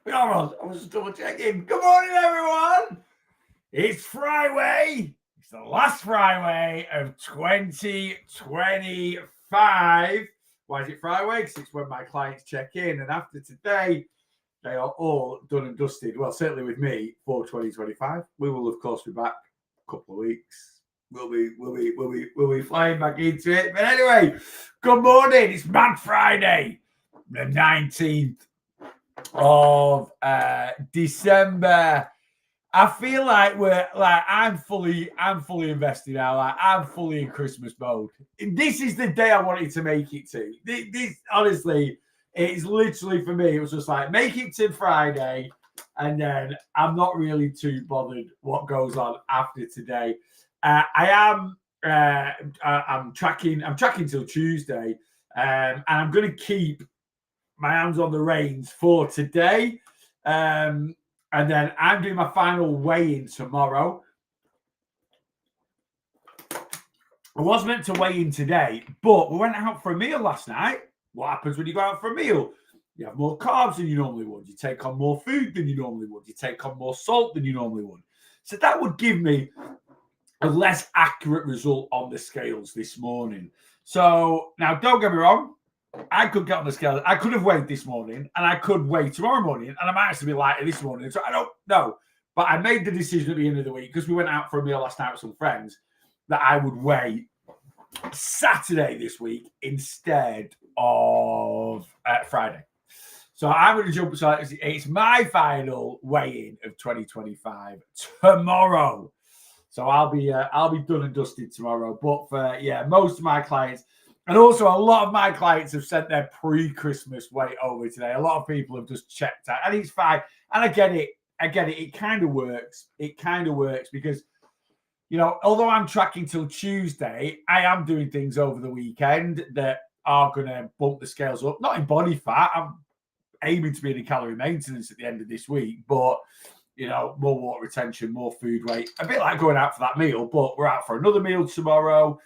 We are on. I was just double checking. Good morning, everyone. It's Fri-Weigh. It's the last Fri-Weigh of 2025. Why is it Fri-Weigh? Because it's when my clients check in. And after today, they are all done and dusted. Well, certainly with me for 2025. We will, of course, be back a couple of weeks. We'll be flying back into it. But anyway, good morning. It's Mad Friday, the 19th of December. I feel like I'm fully invested now. Like I'm fully in Christmas mode. This is the day I wanted to make it to. This honestly, it's literally for me. It was just like make it to Friday, and then I'm not really too bothered what goes on after today. I'm tracking till Tuesday, and I'm going to keep my hands on the reins for today. And then I'm doing my final weigh-in tomorrow. I was meant to weigh in today, but we went out for a meal last night. What happens when you go out for a meal? You have more carbs than you normally would. You take on more food than you normally would. You take on more salt than you normally would. So that would give me a less accurate result on the scales this morning. So now don't get me wrong. I could get on the scale. I could have weighed this morning and I could weigh tomorrow morning and I might actually be lighter this morning. So I don't know. But I made the decision at the end of the week because we went out for a meal last night with some friends that I would weigh Saturday this week instead of Friday. So I'm going to jump. So it's my final weigh-in of 2025 tomorrow. So I'll be done and dusted tomorrow. But for most of my clients, and also a lot of my clients have sent their pre-Christmas weight over today. A lot of people have just checked out, and it's fine. And I get it. It kind of works. It kind of works because, although I'm tracking till Tuesday, I am doing things over the weekend that are going to bump the scales up. Not in body fat. I'm aiming to be in calorie maintenance at the end of this week, but more water retention, more food weight. A bit like going out for that meal, but we're out for another meal tomorrow.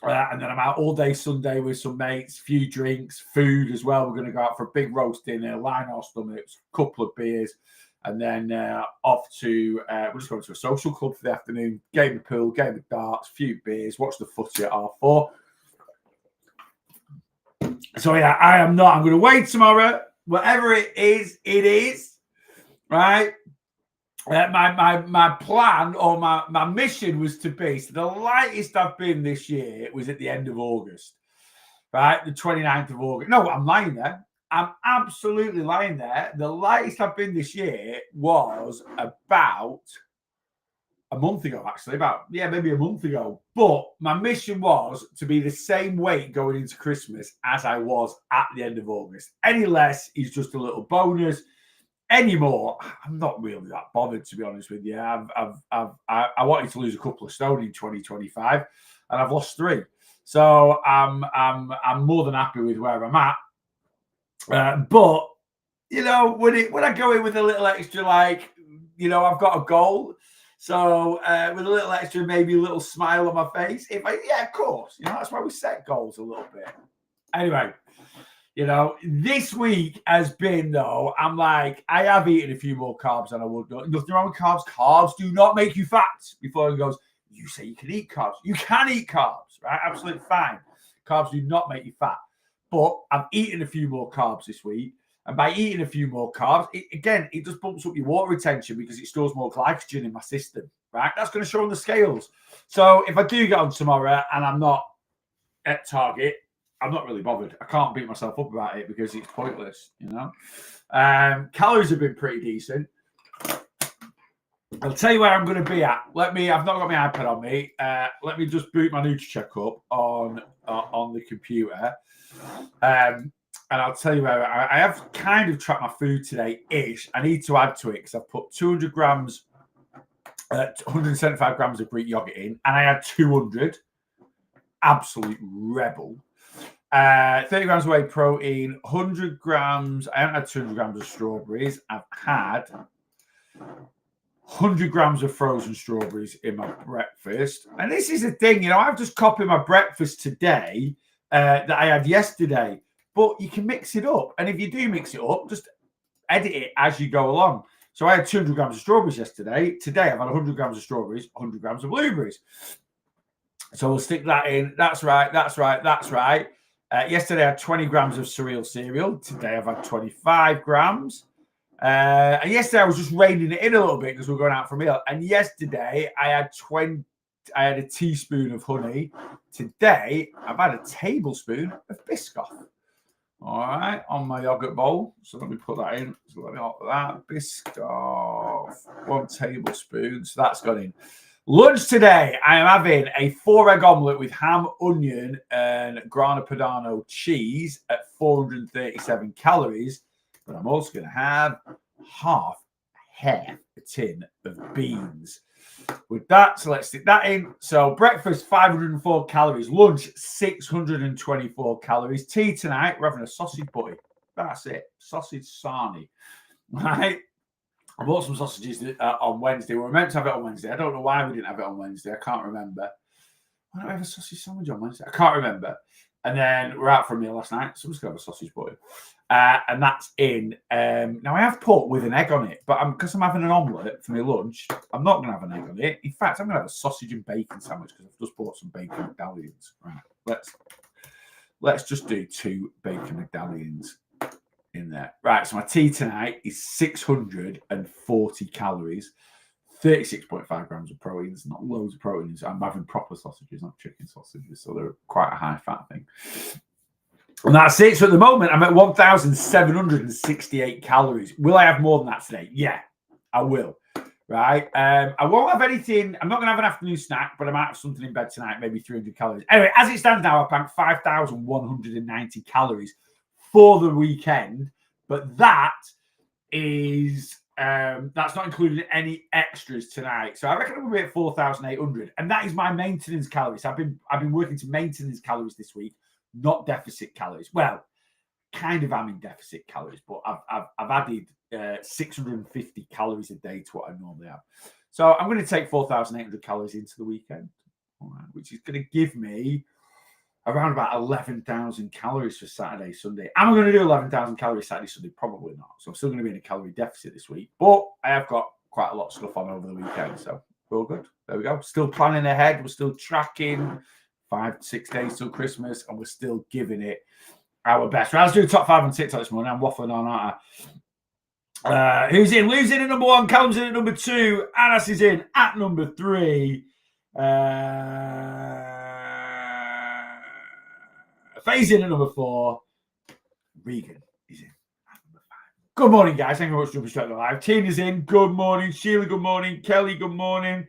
And then I'm out all day Sunday with some mates, few drinks, food as well. We're going to go out for a big roast dinner, line our stomachs, a couple of beers, and then off to, we're just going to a social club for the afternoon, game of pool, game of darts, few beers, watch the footy at R4. So I'm going to wait tomorrow. Whatever it is, right? My plan or my mission was to be, so the lightest I've been this year was at the end of August, right? The 29th of August. No, I'm lying there. I'm absolutely lying there. The lightest I've been this year was about a month ago, actually, maybe a month ago. But my mission was to be the same weight going into Christmas as I was at the end of August. Any less is just a little bonus. Anymore, I'm not really that bothered, to be honest with you. I wanted to lose a couple of stone in 2025, and I've lost 3. So I'm more than happy with where I'm at. But when I go in with a little extra, I've got a goal. So with a little extra, maybe a little smile on my face. Of course, that's why we set goals a little bit. Anyway. This week has been, though, I'm like, I have eaten a few more carbs than I would. Nothing wrong with carbs. Carbs do not make you fat. Before he goes, you say you can eat carbs. You can eat carbs, right? Absolutely fine. Carbs do not make you fat. But I've eaten a few more carbs this week. And by eating a few more carbs, it just bumps up your water retention because it stores more glycogen in my system, right? That's going to show on the scales. So if I do get on tomorrow and I'm not at target, I'm not really bothered. I can't beat myself up about it because it's pointless, Calories have been pretty decent. I'll tell you where I'm going to be at. I've not got my iPad on me. Let me just boot my NutriCheck up on the computer. And I'll tell you where I have kind of tracked my food today-ish. I need to add to it because I've put 200 grams, 175 grams of Greek yogurt in, and I had 200. Absolute rebel. 30 grams of whey protein, 100 grams. I haven't had 200 grams of strawberries. I've had 100 grams of frozen strawberries in my breakfast. And this is the thing, I've just copied my breakfast today that I had yesterday. But you can mix it up. And if you do mix it up, just edit it as you go along. So I had 200 grams of strawberries yesterday. Today I've had 100 grams of strawberries, 100 grams of blueberries. So we'll stick that in. That's right. Yesterday I had 20 grams of cereal. Today I've had 25 grams. And yesterday I was just reining it in a little bit because we're going out for a meal. And yesterday I had a teaspoon of honey. Today I've had a tablespoon of Biscoff. All right, on my yogurt bowl. So let me put that in. So let me hot that. Biscoff, 1 tablespoon. So that's gone in. Lunch today, I am having a 4-egg omelette with ham, onion, and grana padano cheese at 437 calories. But I'm also going to have half a tin of beans. With that, so let's stick that in. So breakfast, 504 calories. Lunch, 624 calories. Tea tonight, we're having a sausage butty. That's it. Sausage sarnie. Right? I bought some sausages on Wednesday. We were meant to have it on Wednesday. I don't know why we didn't have it on Wednesday. I can't remember. Why don't I have a sausage sandwich on Wednesday? I can't remember. And then we're out for a meal last night, so I'm just going to have a sausage butty. And that's in. Now, I have put with an egg on it, but because I'm having an omelette for my lunch, I'm not going to have an egg on it. In fact, I'm going to have a sausage and bacon sandwich because I've just bought some bacon medallions. Right, let's just do 2 bacon medallions in there. Right, so my tea tonight is 640 calories, 36.5 grams of proteins, not loads of proteins. I'm having proper sausages, not chicken sausages, so they're quite a high fat thing. And that's it. So at the moment, I'm at 1,768 calories. Will I have more than that today? Yeah, I will. Right. I won't have anything. I'm not going to have an afternoon snack, but I might have something in bed tonight, maybe 300 calories. Anyway, as it stands now, I've banked 5,190 calories for the weekend. But that is, that's not including any extras tonight. So I reckon I'm going to be at 4,800. And that is my maintenance calories. I've been working to maintenance calories this week, not deficit calories. Well, kind of am in deficit calories, but I've added 650 calories a day to what I normally have. So I'm going to take 4,800 calories into the weekend, all right, which is going to give me around about 11,000 calories for Saturday, Sunday. Am I going to do 11,000 calories Saturday, Sunday? Probably not. So I'm still going to be in a calorie deficit this week, but I have got quite a lot of stuff on over the weekend. So we're all good. There we go. Still planning ahead. We're still tracking 5 to 6 days till Christmas, and we're still giving it our best. Right, let's do top 5 on TikTok this morning. I'm waffling on, aren't I? Who's in? Lou's in at number 1. Callum's in at number 2. Anas is in at number 3. Faye's in at number 4. Regan is in at number 5. Good morning, guys. Thank you very much for jumping straight live. Tina's in. Good morning. Sheila, good morning. Kelly, good morning.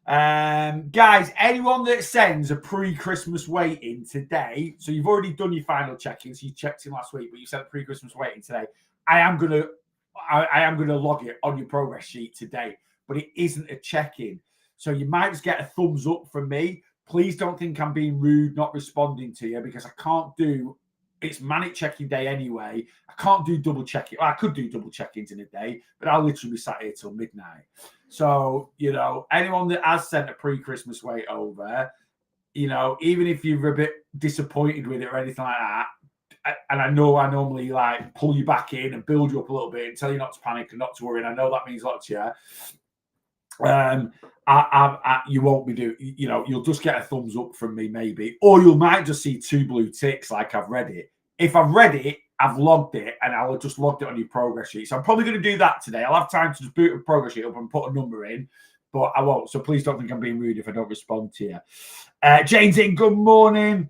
Guys, anyone that sends a pre-Christmas weight-in today, so you've already done your final check-in, so you checked in last week, but you sent a pre-Christmas weight-in today. I am gonna log it on your progress sheet today, but it isn't a check-in. So you might just get a thumbs up from me. Please don't think I'm being rude, not responding to you, because I can't do. It's manic checking day anyway. I can't do double checking. Well, I could do double check-ins in a day, but I'll literally be sat here till midnight. So, anyone that has sent a pre-Christmas weight over, even if you're a bit disappointed with it or anything like that, and I know I normally like pull you back in and build you up a little bit and tell you not to panic and not to worry. And I know that means a lot to you. You won't be doing, you'll just get a thumbs up from me maybe, or you might just see 2 blue ticks like I've read it. If I've read it, I've logged it, and I'll have just logged it on your progress sheet. So I'm probably going to do that today. I'll have time to just boot a progress sheet up and put a number in, but I won't. So please don't think I'm being rude if I don't respond to you. Jane's in. Good morning.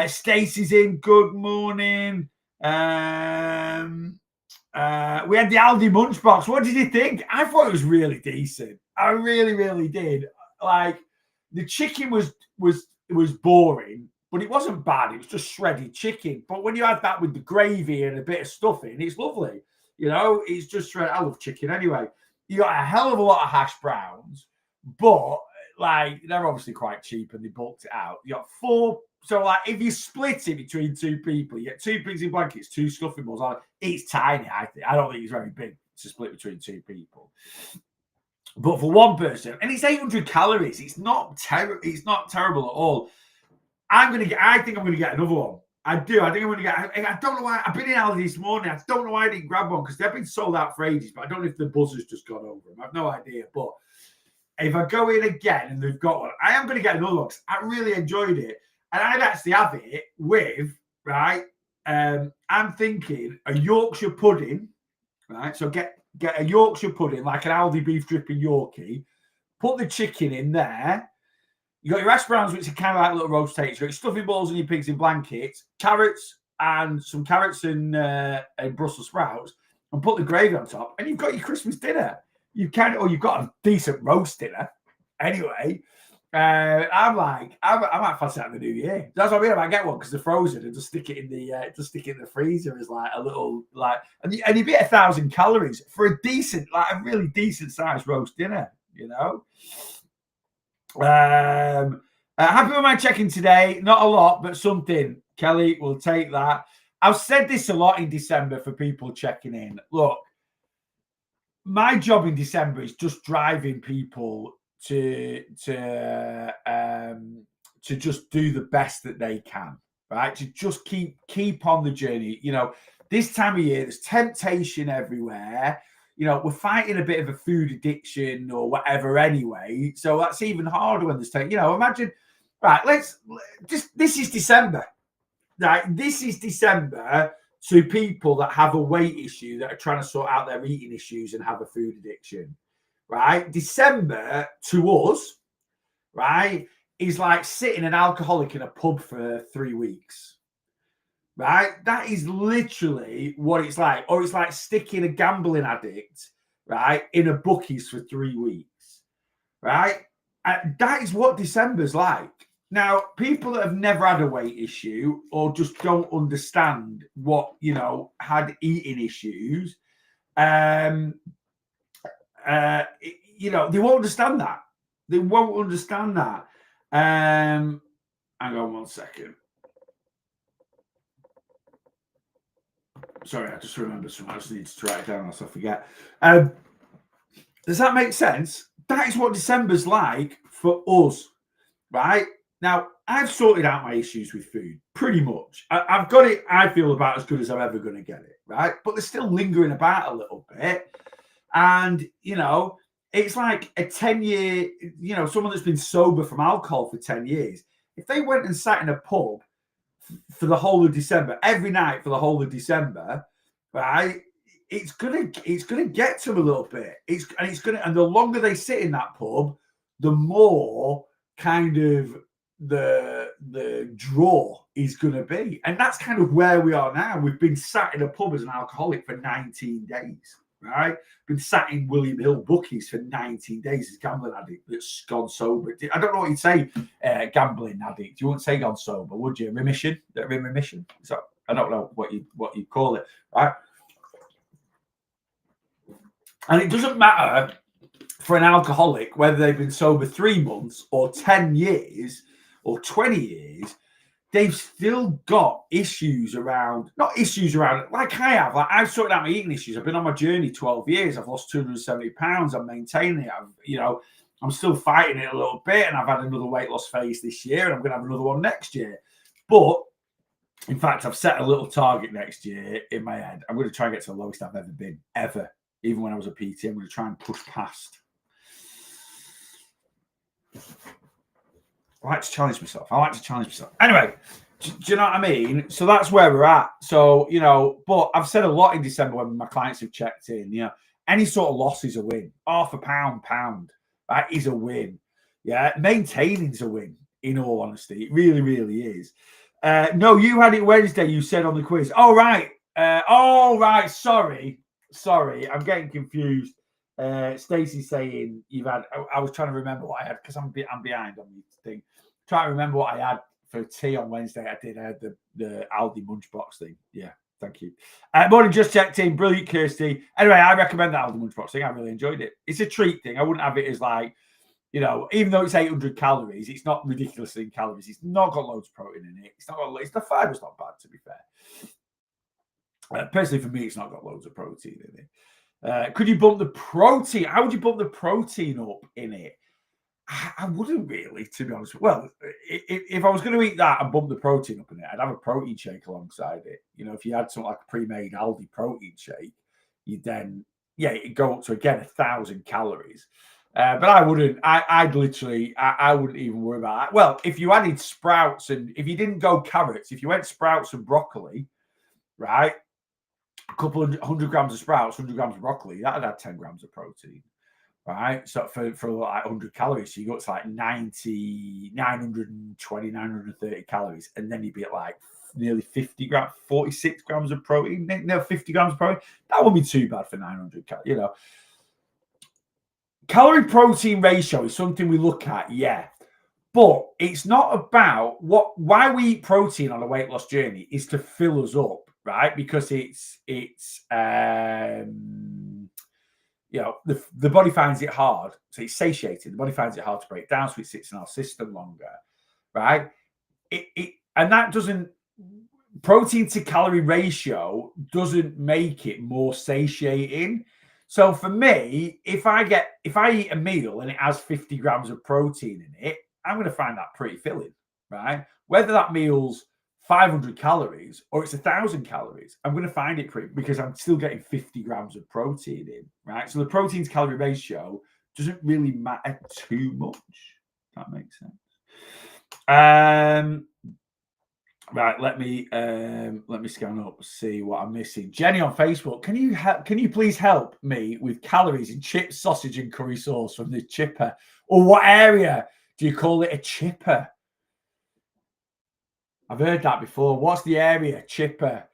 Stacey's in. Good morning. We had the Aldi Munchbox. What did you think? I thought it was really decent. I really, really did. Like, the chicken was boring, but it wasn't bad. It was just shredded chicken. But when you add that with the gravy and a bit of stuffing, it's lovely. It's just shredded. I love chicken anyway. You got a hell of a lot of hash browns, but they're obviously quite cheap and they bulked it out. You got 4. So, if you split it between 2 people, you get 2 pigs in blankets, 2 stuffing balls. It's tiny, I think. I don't think it's very big to split between 2 people. But for one person, and it's 800 calories. It's not terrible at all. I think I'm going to get another one. I do. I think I'm going to get. I don't know why. I've been in Aldi this morning. I don't know why I didn't grab one because they've been sold out for ages. But I don't know if the buzz has just gone over them. I've no idea. But if I go in again and they've got one, I am going to get another one because I really enjoyed it. And I'd actually have it with, right? I'm thinking a Yorkshire pudding, right? So get a Yorkshire pudding, like an Aldi beef dripping Yorkie. Put the chicken in there. You got your hash browns, which are kind of like little roast potatoes. You got your stuffing balls and your pigs in blankets, carrots and some carrots and Brussels sprouts, and put the gravy on top, and you've got your Christmas dinner. You've got a decent roast dinner. Anyway, I'm like, I might fancy that in the new year. That's what I mean. I might get one because they're frozen and just stick it in the freezer as like a little and you get 1,000 calories for a really decent sized roast dinner. You know. Happy with my check-in today. Not a lot, but something. Kelly will take that. I've said this a lot in December for people checking in. Look, my job in December is just driving people to just do the best that they can, right? To just keep on the journey. You know, this time of year, there's temptation everywhere. You know, we're fighting a bit of a food addiction or whatever anyway. So that's even harder when there's, imagine, right, this is December. Right, this is December to people that have a weight issue that are trying to sort out their eating issues and have a food addiction, right? December to us, right, is like sitting an alcoholic in a pub for 3 weeks. Right, that is literally what it's like, or it's like sticking a gambling addict, right, in a bookies for 3 weeks, right? That is what December's like. Now, people that have never had a weight issue or just don't understand what had eating issues, they won't understand that. They won't understand that. Hang on 1 second. Sorry, I just remembered something. I just need to write it down else I forget. Does that make sense? That is what December's like for us, right? Now, I've sorted out my issues with food, pretty much. I've got it, I feel, about as good as I'm ever going to get it, right? But they're still lingering about a little bit. And, it's like a 10-year, someone that's been sober from alcohol for 10 years. If they went and sat in a pub for the whole of December, every night for the whole of December, right? It's gonna get to them a little bit. And the longer they sit in that pub, the more kind of the draw is gonna be. And that's kind of where we are now. We've been sat in a pub as an alcoholic for 19 days. Right, been sat in William Hill bookies for 19 days as a gambling addict that's gone sober. I don't know what you'd say, gambling addict. You wouldn't say gone sober, would you? Remission? They're in remission. So I don't know what you call it, right? And it doesn't matter for an alcoholic whether they've been sober 3 months or 10 years or 20 years. They've still got issues around, not issues around, like I have. Like I've sorted out my eating issues. I've been on my journey 12 years. I've lost 270 pounds. I'm maintaining it. I'm still fighting it a little bit. And I've had another weight loss phase this year. And I'm going to have another one next year. But in fact, I've set a little target next year in my head. I'm going to try and get to the lowest I've ever been, ever. Even when I was a PT, I'm going to try and push past. I like to challenge myself. Anyway, do you know what I mean? So that's where we're at. So, but I've said a lot in December when my clients have checked in, any sort of loss is a win. Half a pound, right, is a win. Yeah, maintaining is a win, in all honesty. It really, really is. No, you had it Wednesday, you said on the quiz. Oh, right. Sorry. I'm getting confused. Stacey saying you've had. I was trying to remember what I had because I'm behind on the thing. Trying to remember what I had for tea on Wednesday. I had the Aldi lunchbox thing. Yeah, thank you. Morning, just checked in. Brilliant, Kirsty. Anyway, I recommend the Aldi lunchbox thing. I really enjoyed it. It's a treat thing. I wouldn't have it as like, even though it's 800 calories, it's not ridiculously in calories. It's not got loads of protein in it. The fiber's not bad, to be fair. Personally, for me, it's not got loads of protein in it. Could you bump the protein? How would you bump the protein up in it? I wouldn't really, to be honest. Well, if I was going to eat that and bump the protein up in it, I'd have a protein shake alongside it. You know, if you had something like a pre-made Aldi protein shake, you'd then, it'd go up to, again, 1,000 calories. But I wouldn't. I'd literally. I wouldn't even worry about that. Well, if you added sprouts and if you didn't go carrots, if you went sprouts and broccoli, right, a couple of 100 grams of sprouts, 100 grams of broccoli, that'd add 10 grams of protein, right? So for like 100 calories, so you go to like 920, 930 calories, and then you'd be at like nearly 50 grams, 46 grams of protein. No, 50 grams of protein. That wouldn't be too bad for 900 calories, you know. Calorie protein ratio is something we look at, yeah. But it's not about why we eat protein on a weight loss journey is to fill us up, right? Because it's the body finds it hard. So it's satiated. The body finds it hard to break down, so it sits in our system longer, right? And that doesn't, protein to calorie ratio doesn't make it more satiating. So for me, if I eat a meal and it has 50 grams of protein in it, I'm going to find that pretty filling, right? Whether that meal's 500 calories or it's 1,000 calories, I'm going to find it pretty, because I'm still getting 50 grams of protein in, right? So the protein to calorie ratio doesn't really matter too much. If that makes sense. Right, let me scan up, see what I'm missing. Jenny on Facebook, can you please help me with calories in chips, sausage, and curry sauce from the chipper? Or what area do you call it a chipper? I've heard that before. What's the area? Chipper.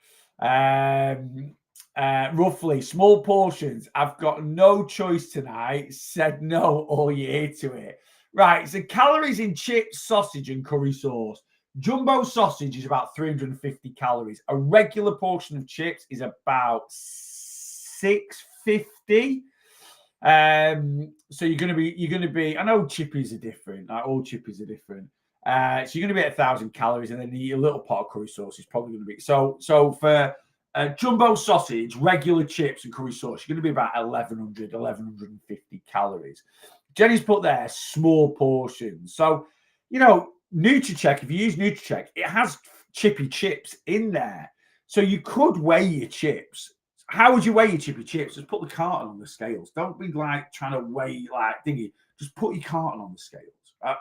Roughly, small portions. I've got no choice tonight. Said no all year to it. Right, so calories in chips, sausage, and curry sauce. Jumbo sausage is about 350 calories. A regular portion of chips is about 650. So you're gonna be. I know chippies are different. Like all chippies are different. So you're gonna be at 1,000 calories, and then a little pot of curry sauce is probably gonna be. So for jumbo sausage, regular chips, and curry sauce, you're gonna be about 1,100, 1,150 calories. Jenny's put there small portions. So Nutricheck, if you use Nutricheck, it has chippy chips in there. So you could weigh your chips. How would you weigh your chippy chips? Just put the carton on the scales. Don't be like trying to weigh like thingy. Just put your carton on the scales.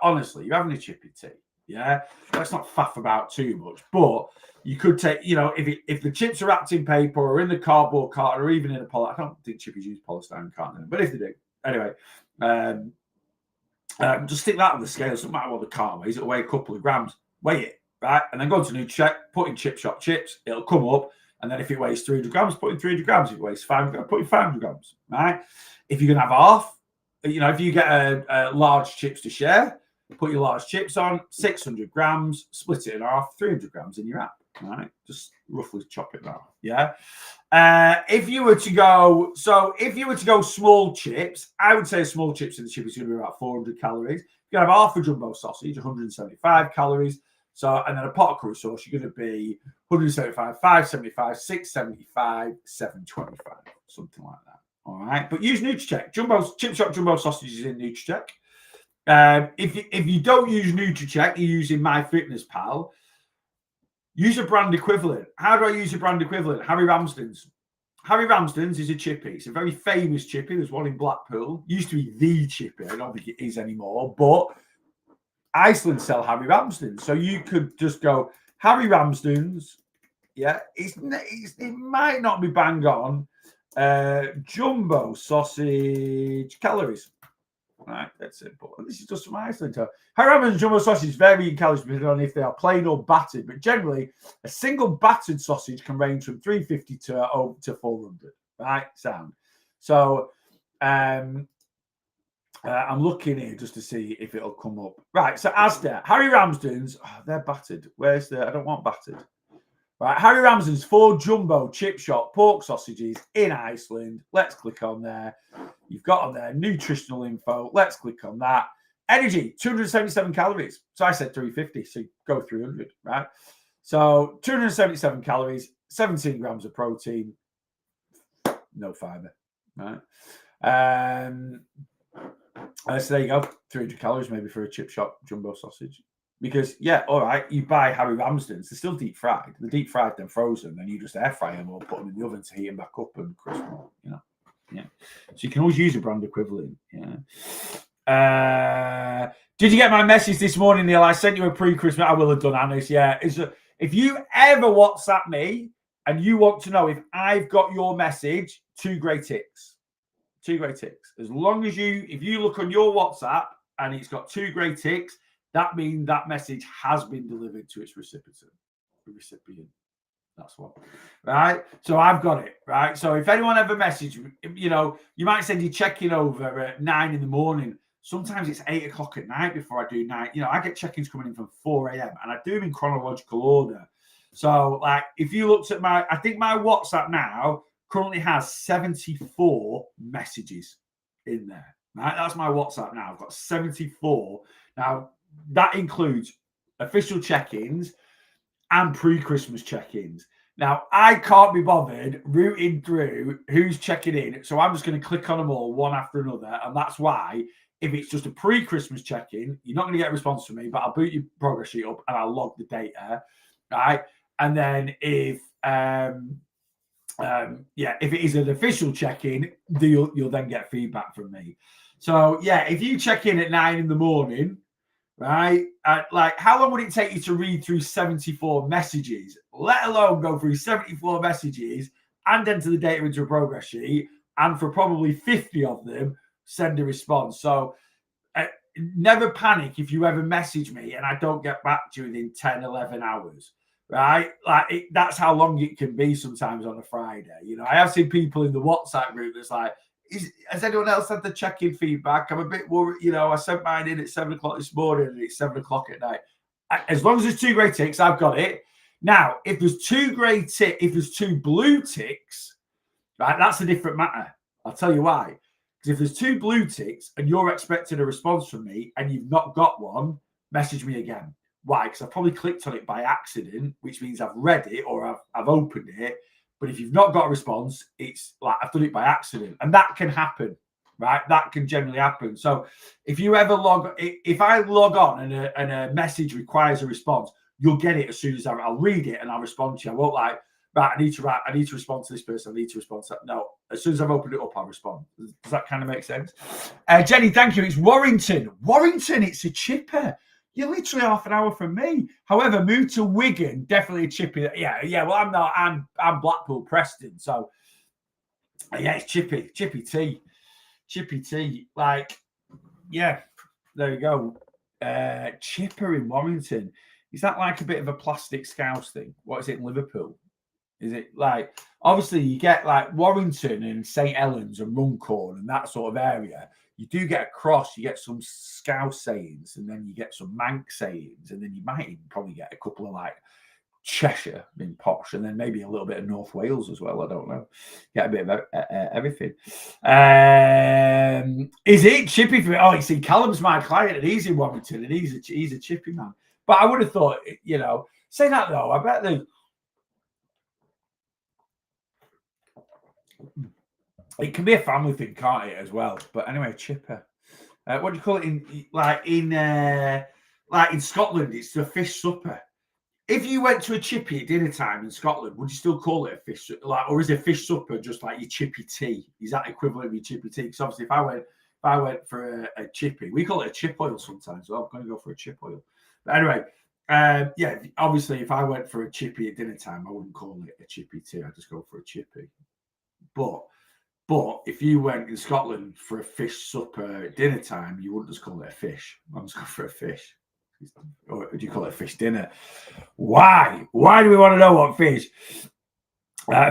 Honestly, you're having a chippy tea. Yeah. Let's not faff about too much. But you could take, if the chips are wrapped in paper or in the cardboard carton or even in a poly, I don't think chippies use polystyrene carton, but if they do, anyway, just stick that on the scale. It doesn't matter what the carton weighs. It'll weigh a couple of grams. Weigh it, right? And then go to Nutricheck, put in chip shop chips. It'll come up. And then if it weighs 300 grams, put in 300 grams. If it weighs 500 grams, put in 500 grams, right? If you're going to have half, if you get a large chips to share, put your large chips on, 600 grams, split it in half, 300 grams in your app, right? Just roughly chop it down, yeah? If you were to go small chips, I would say small chips in the chip is going to be about 400 calories. You're going to have half a jumbo sausage, 175 calories. So, and then a pot of curry sauce, you're going to be 175, 575, 675, 725, something like that. All right. But use Nutricheck. Chip shop jumbo sausages in Nutricheck. If you don't use Nutricheck, you're using MyFitnessPal. Use a brand equivalent. How do I use a brand equivalent? Harry Ramsden's. Harry Ramsden's is a chippy. It's a very famous chippy. There's one in Blackpool. Used to be the chippy. I don't think it is anymore. But Iceland sell Harry Ramsden's. So you could just go Harry Ramsden's. Yeah. It might not be bang on. Jumbo sausage calories. Right, that's simple. And this is just from Iceland. So, Harry Ramsden's jumbo sausage vary in calories depending on if they are plain or battered, but generally, a single battered sausage can range from 350 to 400. Right, sound. So, I'm looking here just to see if it'll come up. Right, so Asda, Harry Ramsden's, they're battered. Where's I don't want battered. Right, Harry Ramsden's 4 jumbo chip shop pork sausages in Iceland. Let's click on there. You've got on there nutritional info. Let's click on that. Energy, 277 calories. So I said 350, so go 300, right? So 277 calories, 17 grams of protein, no fiber, right? So there you go, 300 calories maybe for a chip shop jumbo sausage. Because, yeah, all right, you buy Harry Ramsden's, they're still deep fried. They're deep fried, then frozen, then you just air fry them or put them in the oven to heat them back up and crisp them, you know. Yeah. So you can always use a brand equivalent. Yeah. Did you get my message this morning, Neil? I sent you a pre-Christmas. I will have done, Anis. Yeah. If you ever WhatsApp me and you want to know if I've got your message, 2 great ticks. 2 great ticks. As long as if you look on your WhatsApp and it's got 2 great ticks, that means that message has been delivered to its recipient. That's what. Right? So I've got it. Right? So if anyone ever message, you might send your check-in over at 9 in the morning. Sometimes it's 8 o'clock at night before I do night. I get check-ins coming in from 4 a.m. and I do them in chronological order. So, like, if you looked at I think my WhatsApp now currently has 74 messages in there. Right? That's my WhatsApp now. I've got 74. Now, that includes official check-ins and pre-Christmas check-ins. Now, I can't be bothered rooting through who's checking in, so I'm just going to click on them all one after another, and that's why if it's just a pre-Christmas check-in, you're not going to get a response from me, but I'll boot your progress sheet up and I'll log the data, right? And then if if it is an official check-in, you'll then get feedback from me. So, yeah, if you check in at 9 in the morning, right? Like, how long would it take you to read through 74 messages, let alone go through 74 messages and enter the data into a progress sheet, and for probably 50 of them, send a response? So never panic if you ever message me and I don't get back to you within 10, 11 hours, right? Like, that's how long it can be sometimes on a Friday. I have seen people in the WhatsApp group that's like, has anyone else had the check-in feedback? I'm a bit worried. I sent mine in at 7 o'clock this morning and it's 7 o'clock at night. As long as there's 2 grey ticks, I've got it. Now, if there's 2 blue ticks, right, that's a different matter. I'll tell you why. Because if there's 2 blue ticks and you're expecting a response from me and you've not got one, message me again. Why? Because I've probably clicked on it by accident, which means I've read it or I've opened it. But if you've not got a response, it's like I've done it by accident. And that can happen, right? That can generally happen. So if you ever if I log on and a message requires a response, you'll get it as soon as I'll read it and I'll respond to you. I won't like, right, I need to respond to this person. I need to respond to that. No, as soon as I've opened it up, I'll respond. Does that kind of make sense? Jenny, thank you. It's Warrington. Warrington, it's a chipper. You're literally half an hour from me. However, move to Wigan, definitely a chippy. Yeah. Well, I'm not. I'm Blackpool, Preston. So, yeah, it's chippy tea. Like, yeah, there you go. Chipper in Warrington. Is that like a bit of a plastic Scouse thing? What is it in Liverpool? Is it like, obviously you get like Warrington and St. Helens and Runcorn and that sort of area. You do get a cross, you get some Scouse sayings, and then you get some Manx sayings, and then you might even probably get a couple of like Cheshire being posh, and then maybe a little bit of North Wales as well. I don't know. Get a bit of everything. Is it chippy for me? Oh, you see, Callum's my client, and he's in Warrington, and he's a chippy man. But I would have thought, say that though, I bet they. It can be a family thing, can't it, as well? But anyway, chipper. What do you call it in Scotland? It's a fish supper. If you went to a chippy at dinner time in Scotland, would you still call it a fish? Or is a fish supper just like your chippy tea? Is that equivalent of your chippy tea? Because obviously, if I went for a chippy, we call it a chip oil sometimes. Well, I'm going to go for a chip oil. But anyway, obviously, if I went for a chippy at dinner time, I wouldn't call it a chippy tea. I'd just go for a chippy. But if you went in Scotland for a fish supper at dinner time, you wouldn't just call it a fish. I'm just going for a fish. Or do you call it a fish dinner? Why? Why do we want to know what fish?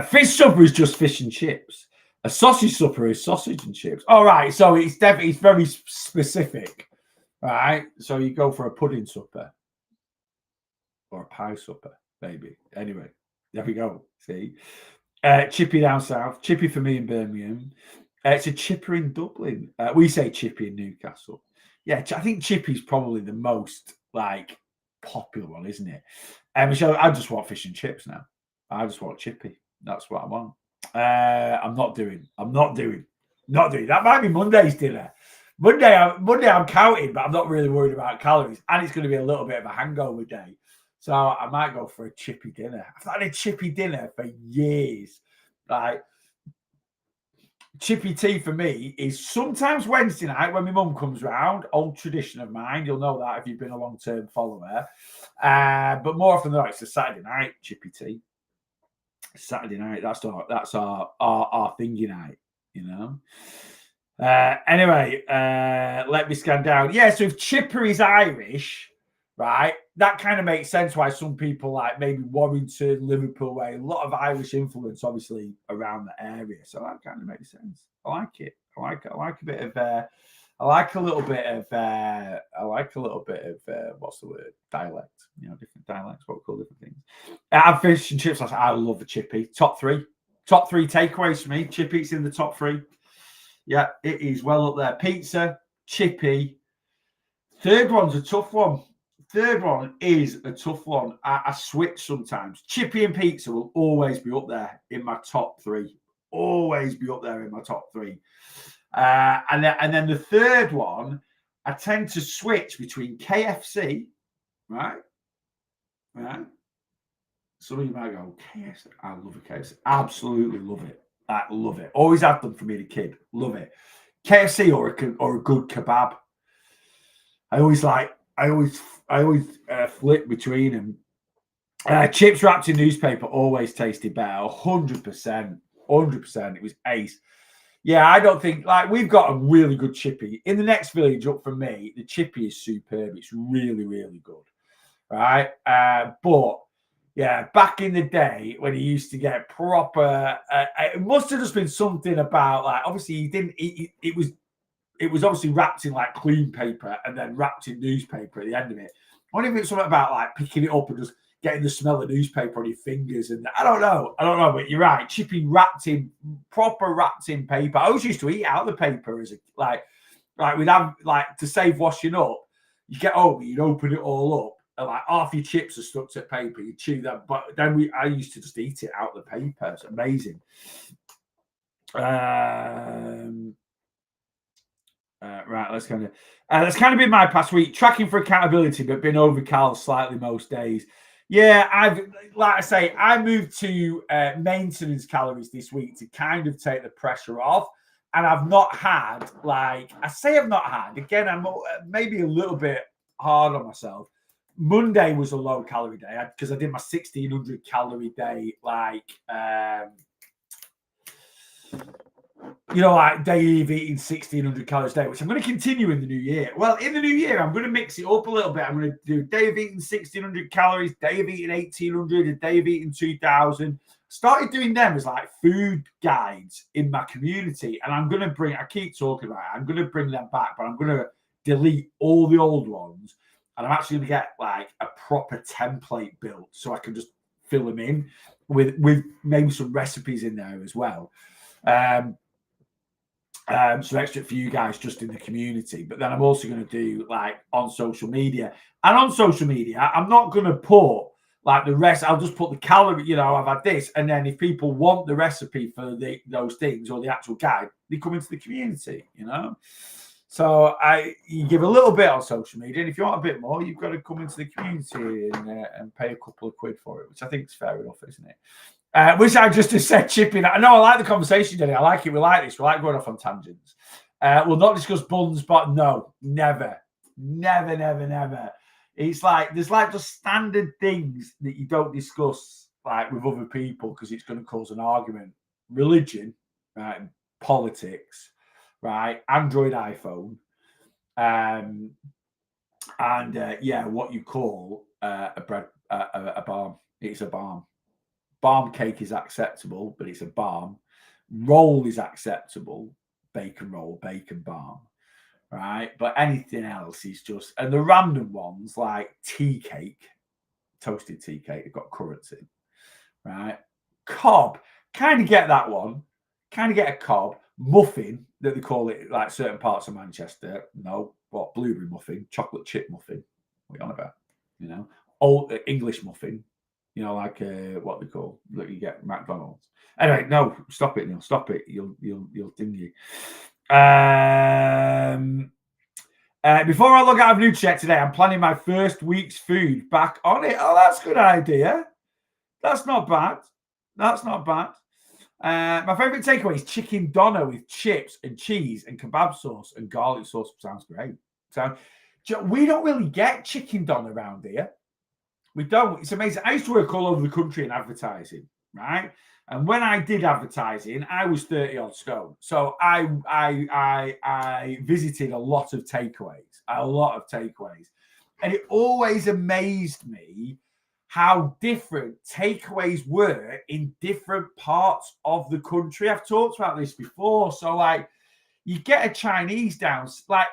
Fish supper is just fish and chips. A sausage supper is sausage and chips. All right, so it's very specific. All right, so you go for a pudding supper or a pie supper, maybe. Anyway, there we go. See. Chippy down south, chippy for me in Birmingham. It's a chipper in Dublin. We say chippy in Newcastle. Yeah, I think chippy's probably the most like popular one, isn't it? So I just want fish and chips now. I just want chippy. That's what I want. I'm not doing. That might be Monday's dinner. Monday I'm counting, but I'm not really worried about calories, and it's going to be a little bit of a hangover day, so I might go for a chippy dinner. I've not had a chippy dinner for years. Like, chippy tea for me is sometimes Wednesday night when my mum comes round. Old tradition of mine. You'll know that if you've been a long-term follower. But more often than not, it's a Saturday night chippy tea. Saturday night. That's our thingy night. You know. Anyway, let me scan down. Yeah, so if Chipper is Irish, right, that kind of makes sense why some people like maybe Warrington, Liverpool way, a lot of Irish influence obviously around the area. So that kind of makes sense. I like it. I like a bit of I like a little bit of what's the word? Dialect. You know, different dialects, what we call different things. I've fish and chips. I love the chippy. Top three takeaways for me. Chippy's in the top three. Yeah, it is well up there. Pizza, chippy. Third one's a tough one. Third one is a tough one. I switch sometimes. Chippy and pizza will always be up there in my top three. Always be up there in my top three. And then the third one, I tend to switch between KFC, right? Right. Some of you might go, KFC. I love a KFC. Absolutely love it. I love it. Always had them for me as a kid. Love it. KFC or a good kebab. I always flip between them. Chips wrapped in newspaper always tasted better. 100%. 100%. It was ace. Yeah, I don't think we've got a really good chippy. In the next village up from me, the chippy is superb. It's really, really good. Right. But yeah, back in the day when he used to get proper, it must have just been something about obviously he didn't. It was obviously wrapped in clean paper and then wrapped in newspaper at the end of it. I wonder if it's something about picking it up and just getting the smell of newspaper on your fingers. And I don't know, but you're right. Chippy proper wrapped in paper. I always used to eat out the paper as we'd have to save washing up. You get home, you'd open it all up. And half your chips are stuck to paper. You chew them, but then I used to just eat it out the paper. It's amazing. Right, that's kind of been my past week. Tracking for accountability, but been overcal slightly most days. Yeah, I moved to maintenance calories this week to kind of take the pressure off. And I've not had again, I'm maybe a little bit hard on myself. Monday was a low calorie day because I did my 1600 calorie day, day of eating 1600 calories a day, which I'm going to continue in the new year. Well, in the new year, I'm going to mix it up a little bit. I'm going to do a day of eating 1600 calories, day of eating 1800, a day of eating 2000. Started doing them as food guides in my community. And I keep talking about it. I'm going to bring them back, but I'm going to delete all the old ones. And I'm actually going to get a proper template built so I can just fill them in with maybe some recipes in there as well. Some extra for you guys just in the community. But then I'm also going to do on social media. And on social media, I'm not going to put the rest. I'll just put the calorie, I've had this. And then if people want the recipe for those things or the actual guide, they come into the community, So you give a little bit on social media, and if you want a bit more, you've got to come into the community and pay a couple of quid for it, which I think is fair enough, isn't it? Which I just said chipping. I know I like the conversation, Jenny. I like it. We like this. We like going off on tangents. We'll not discuss buns, but no, never. It's there's just standard things that you don't discuss with other people because it's going to cause an argument. Religion, right? Politics. Right, Android, iPhone, and what you call a balm. It's a balm. Balm cake is acceptable, but it's a balm. Roll is acceptable. Bacon roll, bacon balm. Right, but anything else is just, and the random ones like tea cake, toasted tea cake, they've got currants in. Right, cob, kind of get that one. Kind of get a cob. Muffin, that they call it certain parts of Manchester. No, what? Blueberry muffin, chocolate chip muffin. What are you on about? Old English muffin. What they call that you get at McDonald's. Anyway, no, stop it, Neil. Stop it. You'll ding you. Before I log out of NutriCheck today, I'm planning my first week's food back on it. Oh, that's a good idea. That's not bad. That's not bad. My favorite takeaway is chicken doner with chips and cheese and kebab sauce and garlic sauce. Sounds great. So we don't really get chicken doner around here. We don't. It's amazing. I used to work all over the country in advertising, right? And when I did advertising, I was 30 odd stone. So I visited a lot of takeaways, and it always amazed me how different takeaways were in different parts of the country. I've talked about this before. So like, you get a Chinese down, like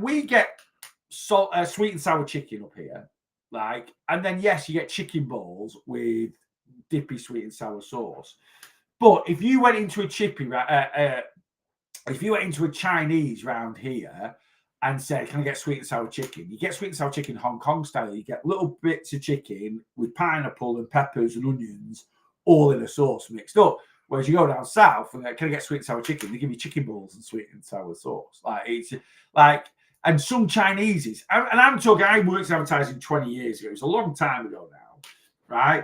we get sweet and sour chicken up here, like, and then yes, you get chicken balls with dippy sweet and sour sauce. But if you went into a if you went into a Chinese round here and said, "Can I get sweet and sour chicken?" You get sweet and sour chicken Hong Kong style. You get little bits of chicken with pineapple and peppers and onions all in a sauce mixed up. Whereas you go down south and "Can I get sweet and sour chicken?" They give you chicken balls and sweet and sour sauce. Like, it's like, and some Chinese's, and I'm talking, I worked in advertising 20 years ago. It was a long time ago now, right?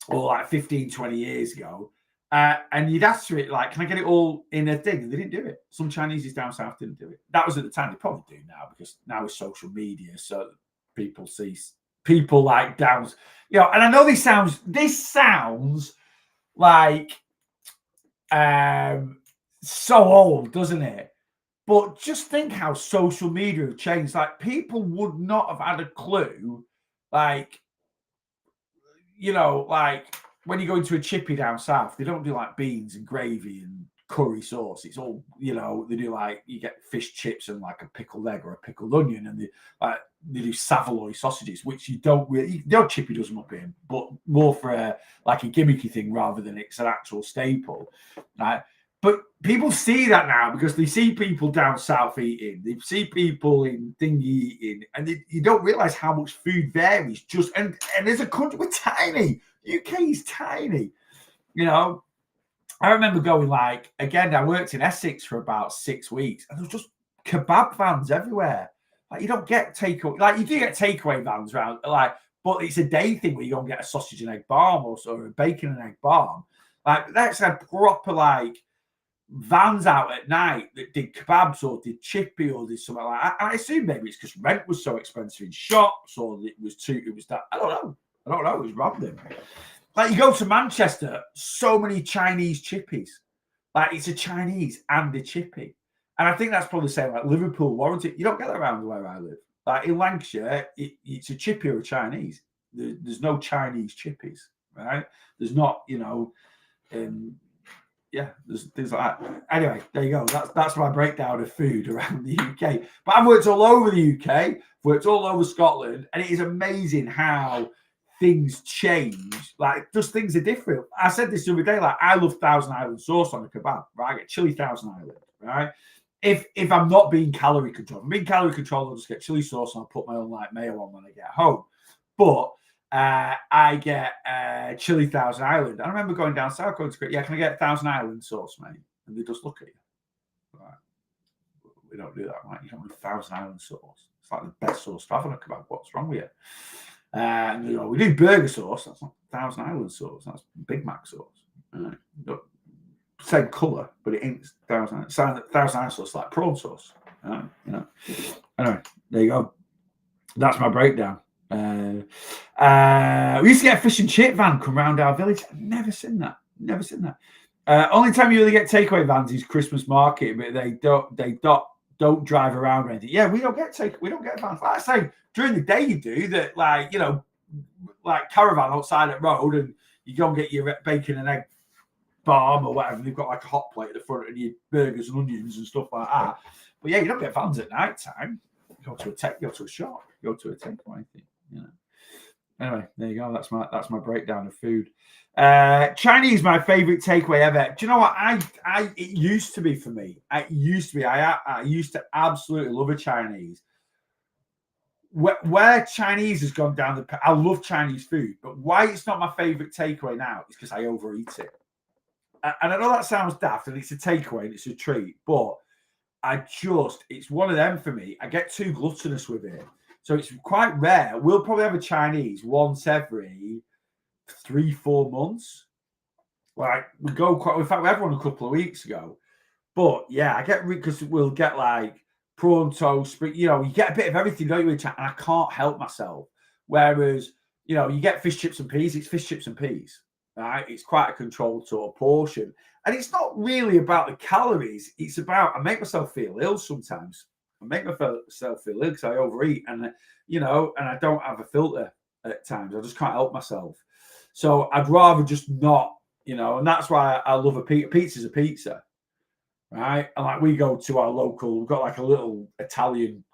Or like 15, 20 years ago. And you'd ask for it, like, "Can I get it all in a thing?" And they didn't do it. Some Chinese's down south didn't do it. That was at the time. They probably do now, because now it's social media. So people see people like down, you know, and I know this sounds like so old, doesn't it? But just think how social media have changed. Like, people would not have had a clue, like, you know, like when you go into a chippy down south, they don't do like beans and gravy and curry sauce. It's all, you know, they do like, you get fish chips and like a pickled egg or a pickled onion, and they do Savoy sausages, which you don't really, the old chippy does them up in, but more for like a gimmicky thing rather than it's an actual staple, right? But people see that now because they see people down south eating, they see people in thingy eating, and you don't realize how much food varies. Just and as a country, we're tiny. UK is tiny, you know. I remember going, like, again, I worked in Essex for about 6 weeks, and there was just kebab vans everywhere. Like, you don't get takeaway, like, you do get takeaway vans around, like, but it's a day thing where you go and get a sausage and egg barm or a bacon and egg barm. Like, that's a proper, like, vans out at night that did kebabs or did chippy or did something like that. I assume maybe it's because rent was so expensive in shops, or it was that. I don't know. It was random. Like, you go to Manchester, so many Chinese chippies. Like, it's a Chinese and a chippy. And I think that's probably the same, like Liverpool, Warrington. You don't get that around where I live. Like, in Lancashire, it's a chippy or a Chinese. There's no Chinese chippies, right? There's not, you know, yeah, there's things like that. Anyway, there you go. That's my breakdown of food around the UK. But I've worked all over the UK, worked all over Scotland, and it is amazing how things change. Like, just things are different. I said this the other day, like, I love Thousand Island sauce on a kebab, right? I get chili Thousand Island, right? If I'm not being calorie controlled, I'm being calorie controlled, I'll just get chili sauce and I'll put my own like mayo on when I get home. But I get chili Thousand Island. I remember going down south, going to Great. Yeah, can I get Thousand Island sauce, mate? And they just look at you. Right. We don't do that, right? You don't do Thousand Island sauce. It's like the best sauce to have on a kebab. What's wrong with you? And you know, we do burger sauce. That's not Thousand Island sauce. That's Big Mac sauce. Same color, but it ain't Thousand Island sauce, like prawn sauce. You know. Anyway, there you go. That's my breakdown. We used to get a fish and chip van come round our village. I've never seen that. Only time you really get takeaway vans is Christmas market, but they don't drive around or anything. Yeah, we don't get vans. Like I say, during the day you do that, like, you know, like caravan outside at road, and you go and get your bacon and egg barm or whatever. They've got like a hot plate at the front and your burgers and onions and stuff like that. But yeah, you don't get vans at night time. Go to a shop, go to a takeaway thing, you know. Anyway, there you go. That's my breakdown of food. Chinese, my favorite takeaway ever. Do you know what? It used to be for me. I used to absolutely love a Chinese. Where Chinese has gone down I love Chinese food, but why it's not my favorite takeaway now is because I overeat it. and I know that sounds daft, and it's a takeaway, and it's a treat, but it's one of them for me. I get too gluttonous with it. So it's quite rare. We'll probably have a Chinese once every 3-4 months. Like we go quite. In fact, we had one a couple of weeks ago. But yeah, I get because we'll get like prawn toast, but you get a bit of everything, don't you? And I can't help myself. Whereas you get fish chips and peas. It's fish chips and peas, right? It's quite a controlled sort of portion, and it's not really about the calories. It's about I make myself feel ill sometimes. I make myself feel ill because I overeat, and and I don't have a filter at times. I just can't help myself. So I'd rather just not, and that's why I love a pizza. Pizza's a pizza, right? And like we go to our local, we've got like a little Italian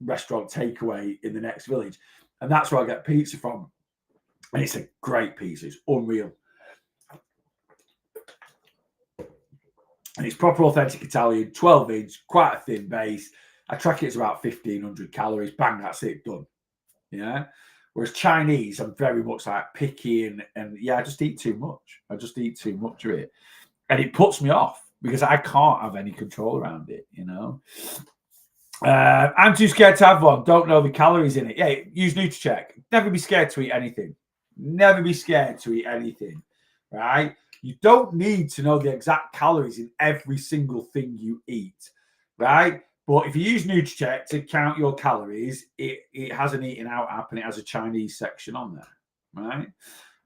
restaurant takeaway in the next village, and that's where I get pizza from. And it's a great pizza, it's unreal. And it's proper authentic Italian, 12-inch, quite a thin base. I track it as about 1,500 calories. Bang, that's it, done. Yeah. Whereas Chinese, I'm very much like picky and yeah, I just eat too much. I just eat too much of it. And it puts me off because I can't have any control around it, I'm too scared to have one. Don't know the calories in it. Yeah, use NutriCheck. Never be scared to eat anything. Never be scared to eat anything, right? You don't need to know the exact calories in every single thing you eat, right? But if you use NutriCheck to count your calories, it has an eating out app and it has a Chinese section on there, right?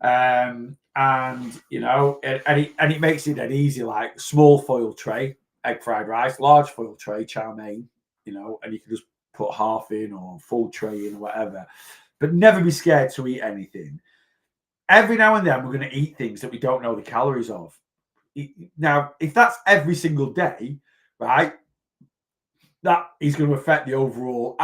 And it makes it dead easy, like small foil tray, egg fried rice, large foil tray, chow mein, and you can just put half in or full tray in or whatever. But never be scared to eat anything. Every now and then we're going to eat things that we don't know the calories of. Now, if that's every single day, right, that is going to affect the overall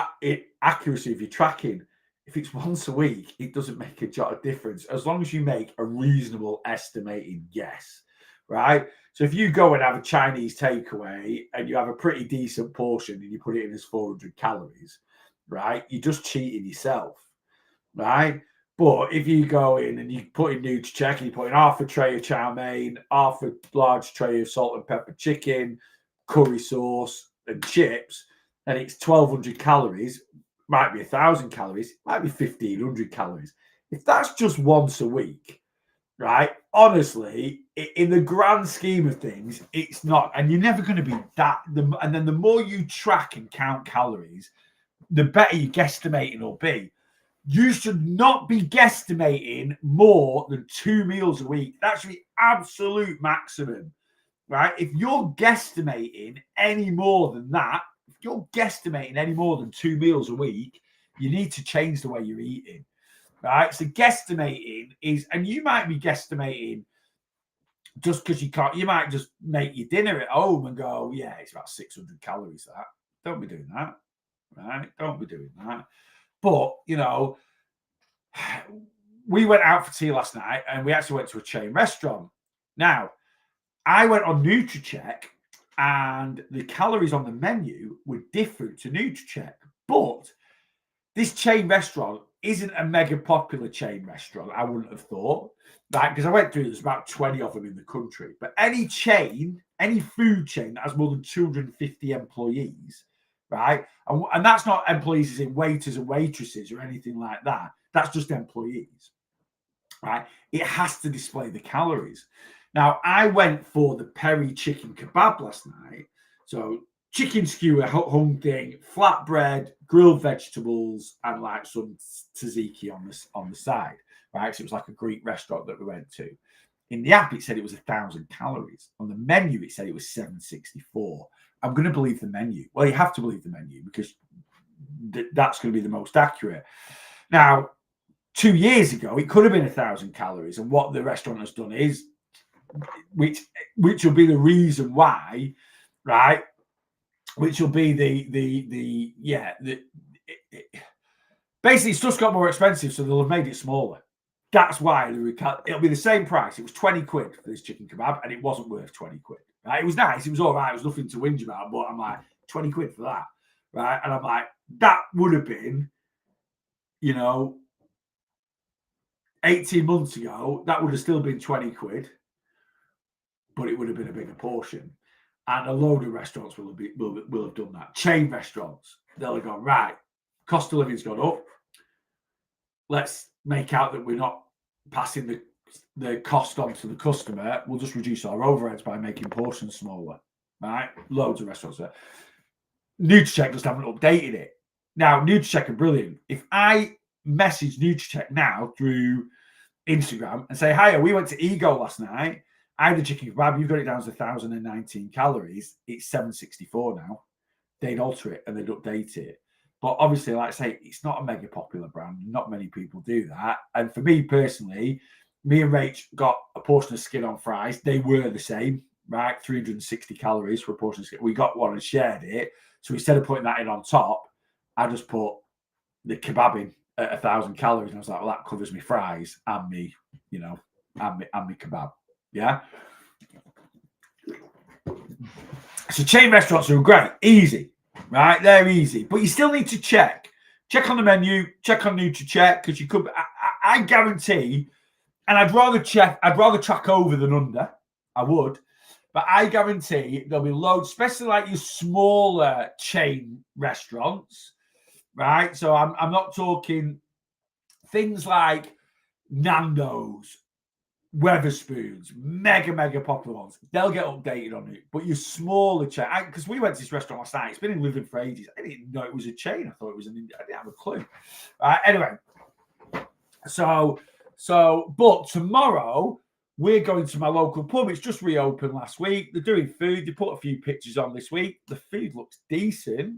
accuracy of your tracking. If it's once a week, it doesn't make a jot of difference as long as you make a reasonable estimated guess, right? So if you go and have a Chinese takeaway and you have a pretty decent portion and you put it in as 400 calories, right? You're just cheating yourself, right? But if you go in and you put in NutriCheck and you put in half a tray of chow mein, half a large tray of salt and pepper chicken, curry sauce, and chips, and it's 1,200 calories, might be 1,000 calories, might be 1,500 calories. If that's just once a week, right? Honestly, in the grand scheme of things, it's not, and you're never going to be that. And then the more you track and count calories, the better your guesstimating will be. You should not be guesstimating more than 2 meals a week. That's the absolute maximum, right? If you're guesstimating any more than that, if you're guesstimating any more than 2 meals a week, you need to change the way you're eating, right? So guesstimating is, and you might be guesstimating just because you can't, you might just make your dinner at home and go, yeah, it's about 600 calories that. Don't be doing that, right? Don't be doing that. But, we went out for tea last night and we actually went to a chain restaurant. Now, I went on NutriCheck and the calories on the menu were different to NutriCheck. But this chain restaurant isn't a mega popular chain restaurant, I wouldn't have thought. Right? Because I went through, there's about 20 of them in the country. But any chain, any food chain that has more than 250 employees, right? And that's not employees as in waiters and waitresses or anything like that. That's just employees, right? It has to display the calories. Now, I went for the peri chicken kebab last night. So chicken skewer, hung thing, flatbread, grilled vegetables, and like some tzatziki on the side, right? So it was like a Greek restaurant that we went to. In the app, it said it was 1,000 calories. On the menu, it said it was 764. I'm going to believe the menu. Well, you have to believe the menu because that's going to be the most accurate. Now, 2 years ago, it could have been 1,000 calories. And what the restaurant has done is, which will be the reason why, right? Which will be basically it's just got more expensive, so they'll have made it smaller. That's why it'll be the same price. It was 20 quid for this chicken kebab, and it wasn't worth 20 quid. Right? It was nice. It was all right. It was nothing to whinge about, but I'm like, 20 quid for that. Right? And I'm like, that would have been, 18 months ago, that would have still been 20 quid. but it would have been a bigger portion. And a load of restaurants will have done that. Chain restaurants, they'll have gone, right, cost of living's gone up. Let's make out that we're not passing the cost on to the customer. We'll just reduce our overheads by making portions smaller, right? Loads of restaurants there. Nutricheck just haven't updated it. Now, Nutricheck are brilliant. If I message Nutricheck now through Instagram and say, hi, we went to Ego last night. I had a chicken kebab. You've got it down to 1,019 calories. It's 764 now. They'd alter it and they'd update it. But obviously, like I say, it's not a mega popular brand. Not many people do that. And for me personally, me and Rach got a portion of skin on fries. They were the same, right? 360 calories for a portion of skin. We got one and shared it. So instead of putting that in on top, I just put the kebab in at 1,000 calories. And I was like, well, that covers me fries and me, and me kebab. Yeah. So chain restaurants are great. Easy. Right, they're easy, but you still need to check on the menu, check on Nutricheck, because you could. I guarantee, and I'd rather track over than under. I would, but I guarantee there'll be loads, especially like your smaller chain restaurants, right? So I'm not talking things like Nando's, Weatherspoons, mega popular ones. They'll get updated on it. But your smaller chain, because we went to this restaurant last night. It's been in Living for ages. I didn't know it was a chain. I thought it was I didn't have a clue. Anyway, but tomorrow we're going to my local pub. It's just reopened last week. They're doing food. They put a few pictures on this week. The food looks decent.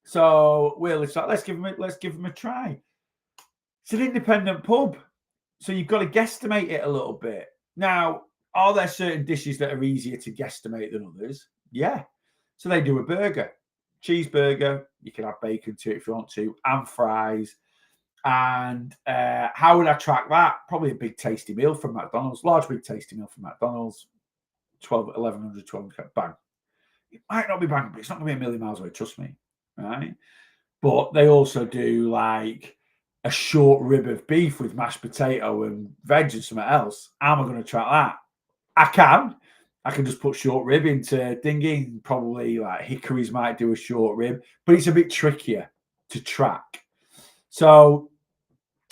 So let's give them a try. It's an independent pub. So you've got to guesstimate it a little bit. Now, are there certain dishes that are easier to guesstimate than others? Yeah. So they do a burger, cheeseburger. You can have bacon to it if you want to, and fries. And how would I track that? Probably a big tasty meal from McDonald's, large big tasty meal from McDonald's, 1,100, 1,200, bang. It might not be bang, but it's not going to be a million miles away, trust me. Right? But they also do like a short rib of beef with mashed potato and veg and something else. How am I going to track that? I can just put short rib into dinghy. Probably like Hickory's might do a short rib, but it's a bit trickier to track. So,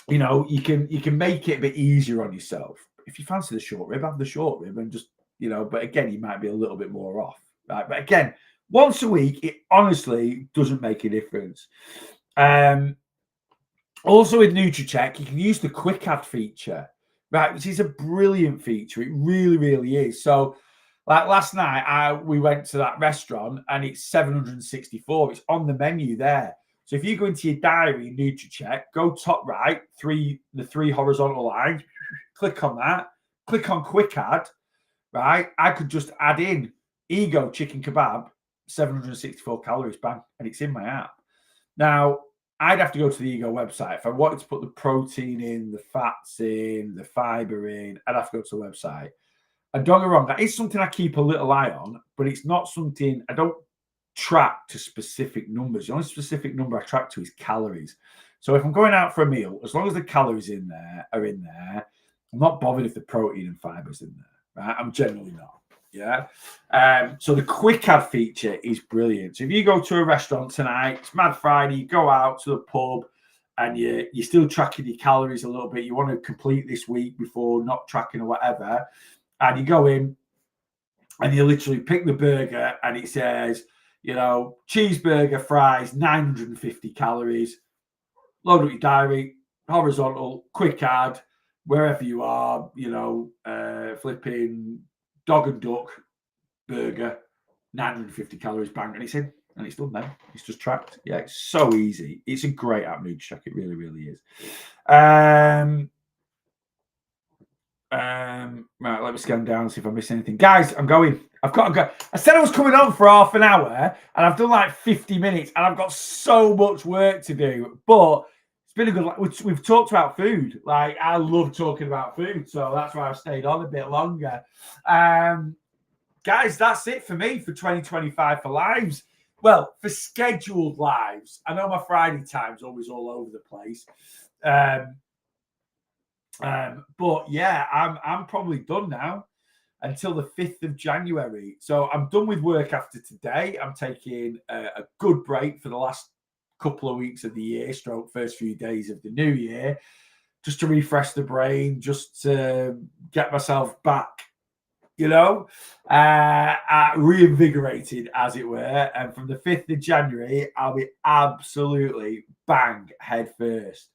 you can make it a bit easier on yourself. If you fancy the short rib, have the short rib and just, but again, you might be a little bit more off. Right? But again, once a week, it honestly doesn't make a difference. Also with Nutricheck, you can use the quick add feature, right, which is a brilliant feature. It really, really is. So, like last night, we went to that restaurant and it's 764. It's on the menu there. So if you go into your diary, Nutricheck, go top right, the three horizontal lines, click on that, click on quick add, right? I could just add in Ego chicken kebab, 764 calories, bang, and it's in my app. Now, I'd have to go to the Ego website. If I wanted to put the protein in, the fats in, the fiber in, I'd have to go to the website. And don't get me wrong, that is something I keep a little eye on, but it's not something I don't track to specific numbers. The only specific number I track to is calories. So if I'm going out for a meal, as long as the calories are in there, I'm not bothered if the protein and fiber's in there. Right? I'm generally not. Yeah. So the quick add feature is brilliant. So if you go to a restaurant tonight, it's Mad Friday, you go out to the pub and you're still tracking your calories a little bit. You want to complete this week before not tracking or whatever. And you go in and you literally pick the burger and it says, cheeseburger, fries, 950 calories. Load up your diary, horizontal, quick add, wherever you are, flipping dog and duck burger, 950 calories, bang, and it's in, and it's done then. It's just tracked. Yeah, it's so easy. It's a great app, Nutricheck. It really, really is. Right, let me scan down and see if I miss anything. Guys, I'm going. I've got to go. I said I was coming on for half an hour, and I've done like 50 minutes, and I've got so much work to do. But it's been a good. We've talked about food. Like I love talking about food, so that's why I've stayed on a bit longer. Guys, that's it for me for 2025 for lives. Well, for scheduled lives. I know my Friday time's always all over the place. But yeah, I'm probably done now. until the 5th of January. So I'm done with work after today. I'm taking a good break for the last couple of weeks of the year, stroke first few days of the new year, just to refresh the brain, just to get myself back, reinvigorated, as it were. And from the 5th of January, I'll be absolutely bang head first.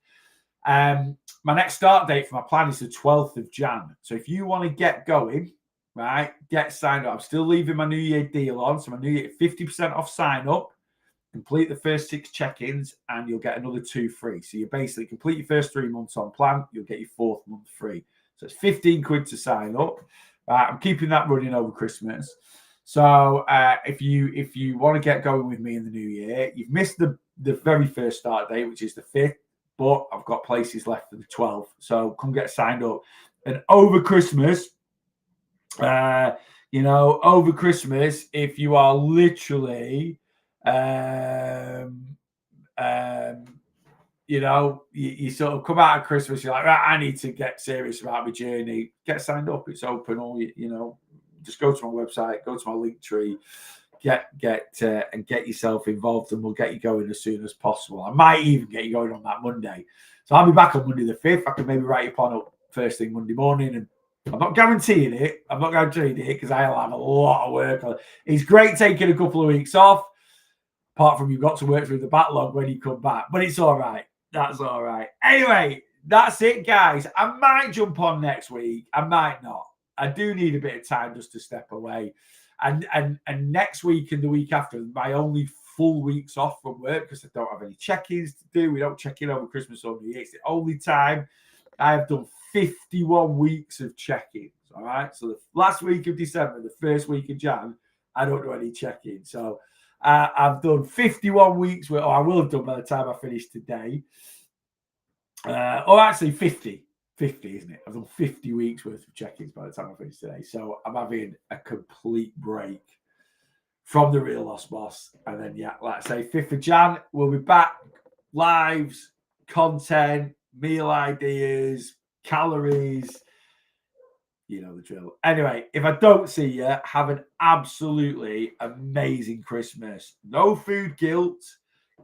My next start date for my plan is the 12th of Jan. So if you want to get going, right, get signed up. I'm still leaving my New Year deal on. So my New Year, 50% off sign up, complete the first 6 check-ins, and you'll get another 2 free. So you basically complete your first 3 months on plan, you'll get your 4th month free. So it's 15 quid to sign up. I'm keeping that running over Christmas. So if you want to get going with me in the new year, you've missed the very first start date, which is the 5th, but I've got places left for the 12th. So come get signed up. And over Christmas, over Christmas, if you are literally, you sort of come out of Christmas, you're like, right, I need to get serious about my journey. Get signed up. It's open. Just go to my website, go to my link tree, get yourself involved, and we'll get you going as soon as possible. I might even get you going on that Monday. So I'll be back on Monday the 5th. I can maybe write your plan up first thing Monday morning, and I'm not guaranteeing it. I'm not guaranteeing it because I'll have a lot of work on it. It's great taking a couple of weeks off, apart from you've got to work through the backlog when you come back. But it's all right. That's all right. Anyway, that's it, guys. I might jump on next week. I might not. I do need a bit of time just to step away. And next week and the week after, my only full weeks off from work because I don't have any check-ins to do. We don't check in over Christmas or New Year. It's the only time I have done 51 weeks of check-ins. All right. So the last week of December, the first week of Jan, I don't do any check-in. So I've done 51 weeks, or I will have done by the time I finish today. Or actually 50, isn't it? I've done 50 weeks worth of check-ins by the time I finish today. So I'm having a complete break from the Real Lost Boss. And then, like I say, 5th of Jan, we'll be back. Lives, content, meal ideas, calories. You know the drill. Anyway, if I don't see you, have an absolutely amazing Christmas. No food guilt.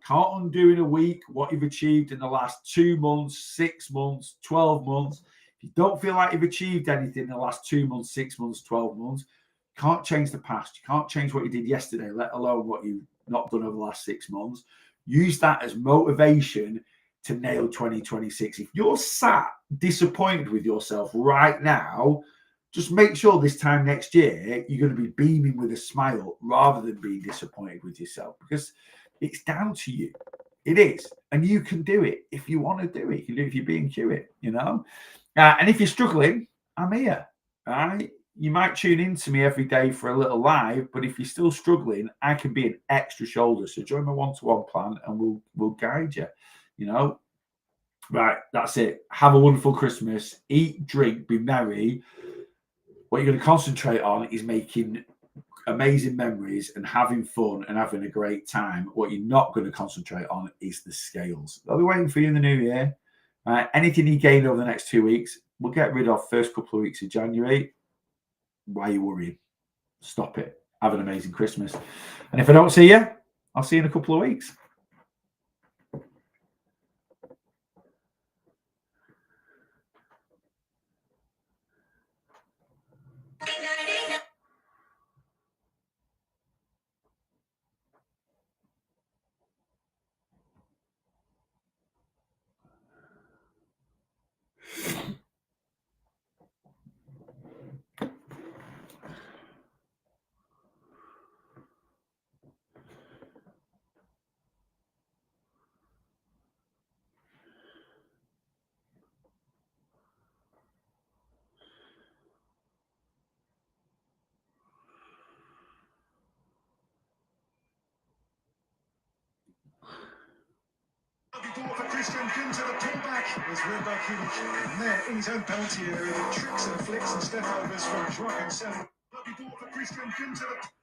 Can't undo in a week what you've achieved in the last 2 months, 6 months, 12 months. If you don't feel like you've achieved anything in the last 2 months, 6 months, 12 months, you can't change the past. You can't change what you did yesterday, let alone what you've not done over the last 6 months. Use that as motivation to nail 2026. If you're sat disappointed with yourself right now, just make sure this time next year you're going to be beaming with a smile rather than being disappointed with yourself, because it's down to you. It is. And you can do it if you want to do it. You can do it if you're being cute, and if you're struggling, I'm here. All right. You might tune in to me every day for a little live, but if you're still struggling, I can be an extra shoulder. So join my one-to-one plan and we'll guide you. Right, that's it. Have a wonderful Christmas. Eat, drink, be merry. What you're going to concentrate on is making amazing memories and having fun and having a great time. What you're not going to concentrate on is the scales. They'll be waiting for you in the new year. Right? Anything you gain over the next 2 weeks, we'll get rid of first couple of weeks of January. Why are you worrying? Stop it. Have an amazing Christmas. And if I don't see you, I'll see you in a couple of weeks. For Christian Günther, the pullback is read by Kimmich. And there in his own penalty area, the tricks and flicks and step overs from Joachim Seven. Lovely ball for Christian Günther.